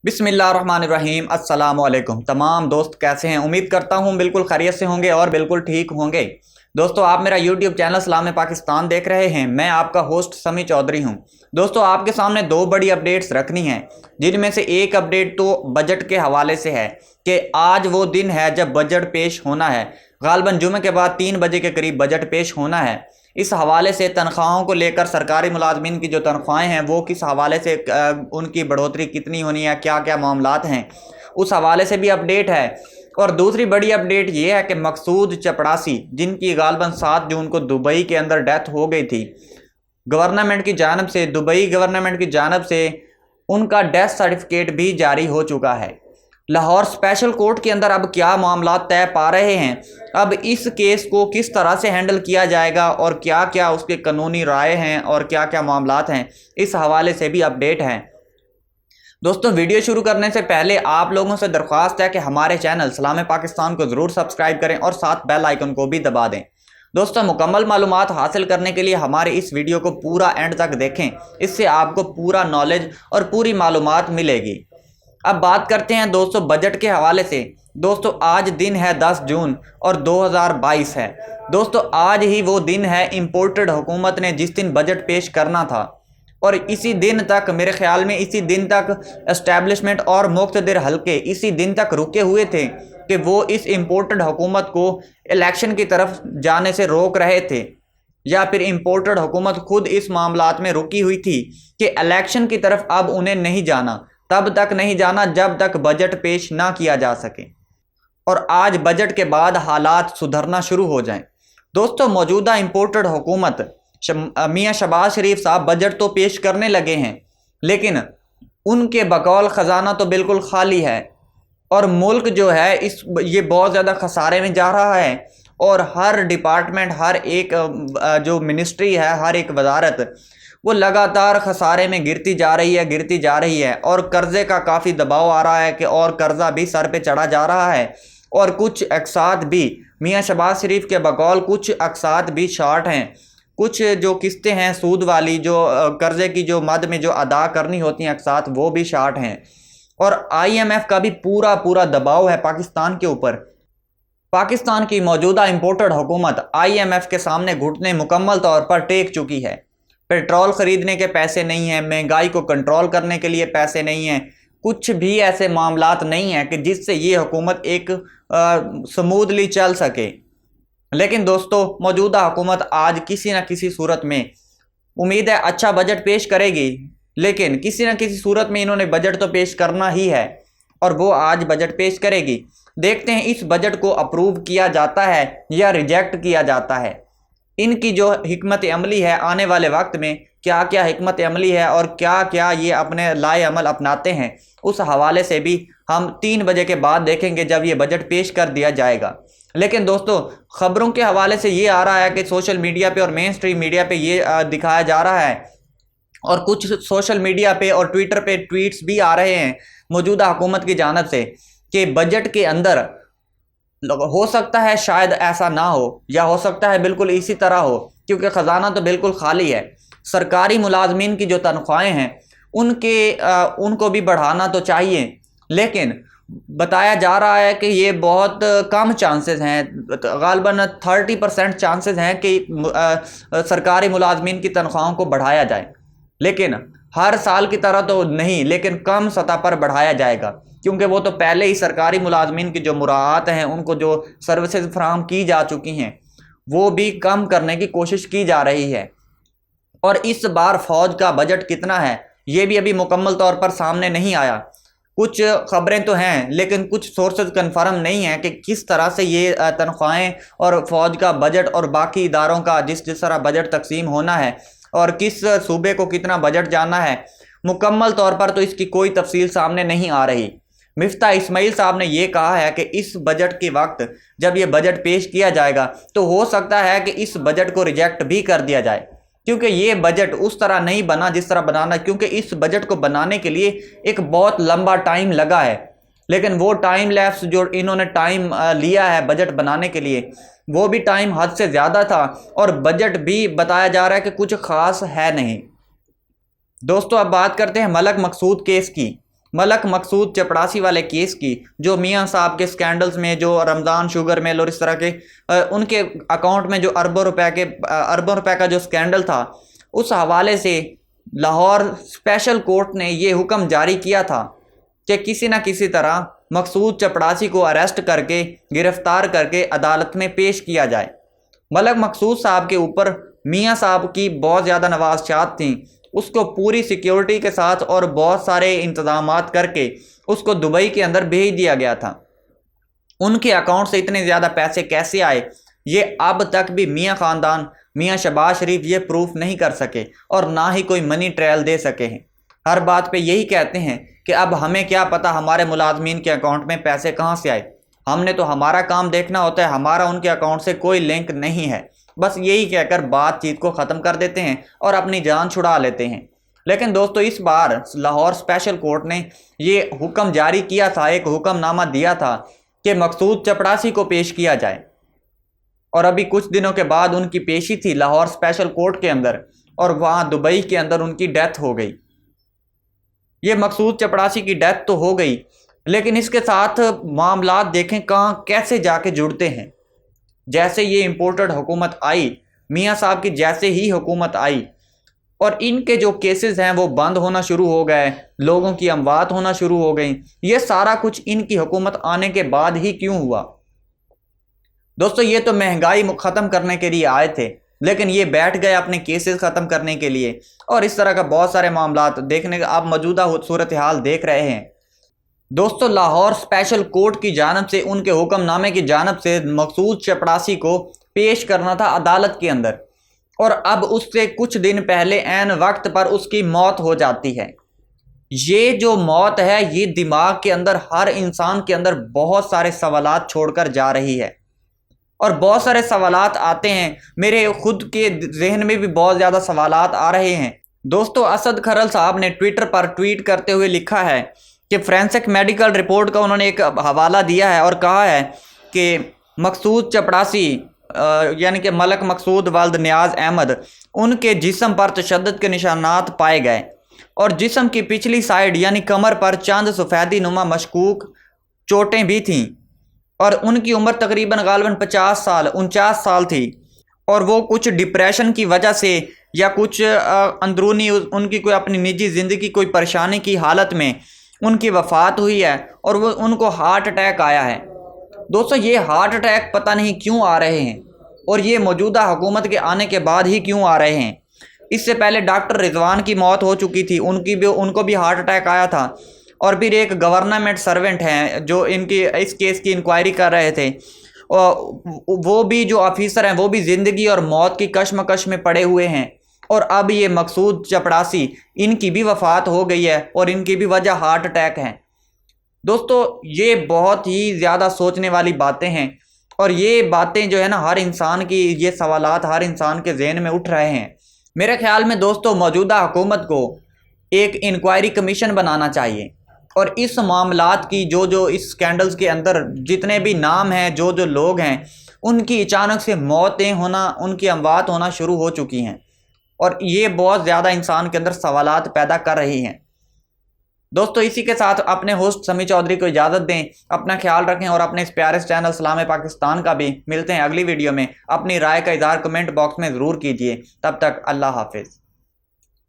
बिस्मिल्लाहिर्रहमानिर्रहीम अस्सलाम वालेकुम। तमाम दोस्त कैसे हैं? उम्मीद करता हूं बिल्कुल खैरियत से होंगे और बिल्कुल ठीक होंगे। दोस्तों, आप मेरा यूट्यूब चैनल सलाम पाकिस्तान देख रहे हैं। मैं आपका होस्ट समी चौधरी हूं। दोस्तों, आपके सामने दो बड़ी अपडेट्स रखनी हैं, जिनमें से एक अपडेट तो बजट के हवाले से है कि आज वो दिन है जब बजट पेश होना है। गालबन जुमे के बाद 3 बजे के करीब बजट पेश होना है। इस हवाले से तनख्वाहों को लेकर सरकारी मुलाजमीन की जो तनख्वाहें हैं वो किस हवाले से उनकी बढ़ोतरी कितनी होनी है, क्या क्या मामलात हैं, उस हवाले से भी अपडेट है। और दूसरी बड़ी अपडेट ये है कि मकसूद चपड़ासी, जिनकी गालबन 7 जून को दुबई के अंदर डेथ हो गई थी, गवर्नमेंट की जानब से, दुबई गवर्नमेंट की जानब से उनका डेथ सर्टिफिकेट भी जारी हो चुका है। लाहौर स्पेशल कोर्ट के अंदर अब क्या मामला तय पा रहे हैं, अब इस केस को किस तरह से हैंडल किया जाएगा और क्या क्या उसके कानूनी राय हैं और क्या क्या मामलात हैं, इस हवाले से भी अपडेट हैं। दोस्तों, वीडियो शुरू करने से पहले आप लोगों से दरख्वास्त है कि हमारे चैनल सलाम पाकिस्तान को ज़रूर सब्सक्राइब करें और साथ बेल आइकन को भी दबा दें। दोस्तों, मुकम्मल मालूमात हासिल करने के लिए हमारे इस वीडियो को पूरा एंड तक देखें, इससे आपको पूरा नॉलेज और पूरी मालूमात मिलेगी। अब बात करते हैं दोस्तों बजट के हवाले से। दोस्तों, आज दिन है 10 जून और 2022 है। दोस्तों, आज ही वो दिन है इम्पोर्टेड हुकूमत ने जिस दिन बजट पेश करना था, और इसी दिन तक, मेरे ख्याल में इसी दिन तक एस्टैब्लिशमेंट और मुक़्तदिर हल्के इसी दिन तक रुके हुए थे कि वो इस इम्पोर्टेड हुकूमत को इलेक्शन की तरफ जाने से रोक रहे थे, या फिर इम्पोर्टेड हुकूमत खुद इस मामलात में रुकी हुई थी कि इलेक्शन की तरफ अब उन्हें नहीं जाना, तब तक नहीं जाना जब तक बजट पेश ना किया जा सके, और आज बजट के बाद हालात सुधरना शुरू हो जाएं। दोस्तों, मौजूदा इम्पोर्टेड हुकूमत मियां शहबाज शरीफ साहब बजट तो पेश करने लगे हैं, लेकिन उनके बकौल ख़जाना तो बिल्कुल खाली है, और मुल्क जो है ये बहुत ज़्यादा खसारे में जा रहा है, और हर डिपार्टमेंट, हर एक जो मिनिस्ट्री है, हर एक वजारत वो लगातार खसारे में गिरती जा रही है, और कर्ज़े का काफ़ी दबाव आ रहा है कि और कर्ज़ा भी सर पे चढ़ा जा रहा है, और कुछ अक़सात भी मियां शहबाज शरीफ के बकौल कुछ अक़सात भी शार्ट हैं। कुछ जो किस्तें हैं सूद वाली, जो कर्ज़े की जो मद में जो अदा करनी होती हैं अक़सात, वो भी शार्ट हैं, और IMF का भी पूरा दबाव है पाकिस्तान के ऊपर। पाकिस्तान की मौजूदा इम्पोर्टेड हुकूमत IMF के सामने घुटने मुकम्मल तौर पर टेक चुकी है। पेट्रोल ख़रीदने के पैसे नहीं हैं, महंगाई को कंट्रोल करने के लिए पैसे नहीं हैं, कुछ भी ऐसे मामलात नहीं हैं कि जिससे ये हुकूमत एक स्मूथली चल सके। लेकिन दोस्तों, मौजूदा हुकूमत आज किसी न किसी सूरत में, उम्मीद है अच्छा बजट पेश करेगी, लेकिन किसी न किसी सूरत में इन्होंने बजट तो पेश करना ही है, और वो आज बजट पेश करेगी। देखते हैं इस बजट को अप्रूव किया जाता है या रिजेक्ट किया जाता है। इनकी जो हिकमत अमली है आने वाले वक्त में, क्या क्या हिकमत अमली है और क्या क्या ये अपने लाए अमल अपनाते हैं, उस हवाले से भी हम 3 बजे के बाद देखेंगे जब ये बजट पेश कर दिया जाएगा। लेकिन दोस्तों, ख़बरों के हवाले से ये आ रहा है कि सोशल मीडिया पे और मेन स्ट्रीम मीडिया पे ये दिखाया जा रहा है, और कुछ सोशल मीडिया पे और ट्विटर पे ट्वीट्स भी आ रहे हैं मौजूदा हुकूमत की जानब से कि बजट के अंदर हो सकता है शायद ऐसा ना हो, या हो सकता है बिल्कुल इसी तरह हो, क्योंकि ख़जाना तो बिल्कुल खाली है। सरकारी मुलाजमीन की जो तनख्वाहें हैं उनको भी बढ़ाना तो चाहिए, लेकिन बताया जा रहा है कि ये बहुत कम चांसेस हैं, गालबन 30% चांसेस हैं कि सरकारी मुलाजमीन की तनख्वाहों को बढ़ाया जाए, लेकिन हर साल की तरह तो नहीं, लेकिन कम सतह पर बढ़ाया जाएगा, क्योंकि वो तो पहले ही सरकारी मुलाजमीन की जो मुराआत हैं, उनको जो सर्विसेज फराहम की जा चुकी हैं, वो भी कम करने की कोशिश की जा रही है। और इस बार फ़ौज का बजट कितना है ये भी अभी मुकम्मल तौर पर सामने नहीं आया। कुछ ख़बरें तो हैं, लेकिन कुछ सोर्सेज कन्फर्म नहीं है कि किस तरह से ये तनख्वाहें और फ़ौज का बजट और बाकी इदारों का जिस तरह बजट तकसीम होना है, और किस सूबे को कितना बजट जाना है, मुकम्मल तौर पर तो इसकी कोई तफसील सामने नहीं आ रही। मिफ्ता इस्माइल साहब ने यह कहा है कि इस बजट के वक्त जब ये बजट पेश किया जाएगा तो हो सकता है कि इस बजट को रिजेक्ट भी कर दिया जाए, क्योंकि ये बजट उस तरह नहीं बना जिस तरह बनाना, क्योंकि इस बजट को बनाने के लिए एक बहुत लंबा टाइम लगा है, लेकिन वो टाइम लैप्स जो इन्होंने टाइम लिया है बजट बनाने के लिए, वो भी टाइम हद से ज़्यादा था, और बजट भी बताया जा रहा है कि कुछ ख़ास है नहीं। दोस्तों, अब बात करते हैं मलक मकसूद केस की। मलक मकसूद चपड़ासी वाले केस की, जो मियां साहब के स्कैंडल्स में, जो रमज़ान शुगर मिल और इस तरह के उनके अकाउंट में जो अरबों रुपए का जो स्कैंडल था, उस हवाले से लाहौर स्पेशल कोर्ट ने ये हुक्म जारी किया था कि किसी न किसी तरह मकसूद चपड़ासी को अरेस्ट करके गिरफ्तार करके अदालत में पेश किया जाए। मलक मकसूद साहब के ऊपर मियां साहब की बहुत ज़्यादा नवाज़शात थी, उसको पूरी सिक्योरिटी के साथ और बहुत सारे इंतज़ामात करके उसको दुबई के अंदर भेज दिया गया था। उनके अकाउंट से इतने ज़्यादा पैसे कैसे आए, ये अब तक भी मियां ख़ानदान, मियां शहबाज शरीफ ये प्रूफ नहीं कर सके और ना ही कोई मनी ट्रायल दे सके हैं। हर बात पे यही कहते हैं कि अब हमें क्या पता हमारे मुलाजमीन के अकाउंट में पैसे कहाँ से आए, हमने तो हमारा काम देखना होता है, हमारा उनके अकाउंट से कोई लिंक नहीं है। बस यही कहकर बातचीत को ख़त्म कर देते हैं और अपनी जान छुड़ा लेते हैं। लेकिन दोस्तों, इस बार लाहौर स्पेशल कोर्ट ने ये हुक्म जारी किया था, एक हुक्मनामा दिया था कि मकसूद चपड़ासी को पेश किया जाए, और अभी कुछ दिनों के बाद उनकी पेशी थी लाहौर स्पेशल कोर्ट के अंदर और वहाँ दुबई के अंदर उनकी डेथ हो गई। ये मकसूद चपड़ासी की डेथ तो हो गई, लेकिन इसके साथ मामलात देखें कहाँ कैसे जाके जुड़ते हैं। जैसे ये इम्पोर्टेड हुकूमत आई, मियां साहब की जैसे ही हुकूमत आई और इनके जो केसेस हैं वो बंद होना शुरू हो गए, लोगों की अमवात होना शुरू हो गई। ये सारा कुछ इनकी हुकूमत आने के बाद ही क्यों हुआ? दोस्तों, ये तो महंगाई ख़त्म करने के लिए आए थे, लेकिन ये बैठ गए अपने केसेस ख़त्म करने के लिए, और इस तरह का बहुत सारे मामलात देखने का आप मौजूदा सूरत हाल देख रहे हैं। दोस्तों, लाहौर स्पेशल कोर्ट की जानब से, उनके हुक्मनामे की जानब से मकसूद चपड़ासी को पेश करना था अदालत के अंदर, और अब उससे कुछ दिन पहले ऐन वक्त पर उसकी मौत हो जाती है। ये जो मौत है, ये दिमाग के अंदर, हर इंसान के अंदर बहुत सारे सवालात छोड़कर जा रही है, और बहुत सारे सवालात आते हैं। मेरे खुद के जहन में भी बहुत ज़्यादा सवालात आ रहे हैं। दोस्तों, असद खरल साहब ने ट्विटर पर ट्वीट करते हुए लिखा है कि फोरेंसिक मेडिकल रिपोर्ट का उन्होंने एक हवाला दिया है और कहा है कि मकसूद चपड़ासी यानी कि मलक मकसूद वल्द नियाज अहमद, उनके जिस्म पर तशद्दुद के निशानात पाए गए और जिस्म की पिछली साइड यानी कमर पर चंद सफ़ेदी नुमा मशकूक चोटें भी थीं, और उनकी उम्र तकरीबन गालिबन 49 साल थी, और वो कुछ डिप्रेशन की वजह से या कुछ अंदरूनी उनकी कोई अपनी निजी ज़िंदगी कोई परेशानी की हालत में उनकी वफ़ात हुई है, और वो उनको हार्ट अटैक आया है। दोस्तों, ये हार्ट अटैक पता नहीं क्यों आ रहे हैं, और ये मौजूदा हुकूमत के आने के बाद ही क्यों आ रहे हैं। इससे पहले डॉक्टर रिजवान की मौत हो चुकी थी, उनको भी हार्ट अटैक आया था, और फिर एक गवर्नमेंट सर्वेंट हैं जो इनकी इस केस की इंक्वायरी कर रहे थे, वो भी जो ऑफिसर हैं वो भी ज़िंदगी और मौत की कश्मकश में पड़े हुए हैं। और अब ये मकसूद चपड़ासी, इनकी भी वफ़ात हो गई है और इनकी भी वजह हार्ट अटैक है। दोस्तों, ये बहुत ही ज़्यादा सोचने वाली बातें हैं, और ये बातें जो है ना, हर इंसान की, ये सवालात हर इंसान के जहन में उठ रहे हैं। मेरे ख्याल में दोस्तों, मौजूदा हुकूमत को एक इंक्वायरी कमीशन बनाना चाहिए, और इस मामलात की जो इस स्कैंडल्स के अंदर जितने भी नाम हैं, जो लोग हैं, उनकी अचानक से मौतें होना, उनकी अमवात होना शुरू हो चुकी हैं, और ये बहुत ज़्यादा इंसान के अंदर सवालात पैदा कर रही हैं। दोस्तों, इसी के साथ अपने होस्ट समी चौधरी को इजाज़त दें। अपना ख्याल रखें और अपने इस प्यारे चैनल सलाम पाकिस्तान का भी मिलते हैं अगली वीडियो में। अपनी राय का इज़हार कमेंट बॉक्स में ज़रूर कीजिए। तब तक अल्लाह हाफिज़।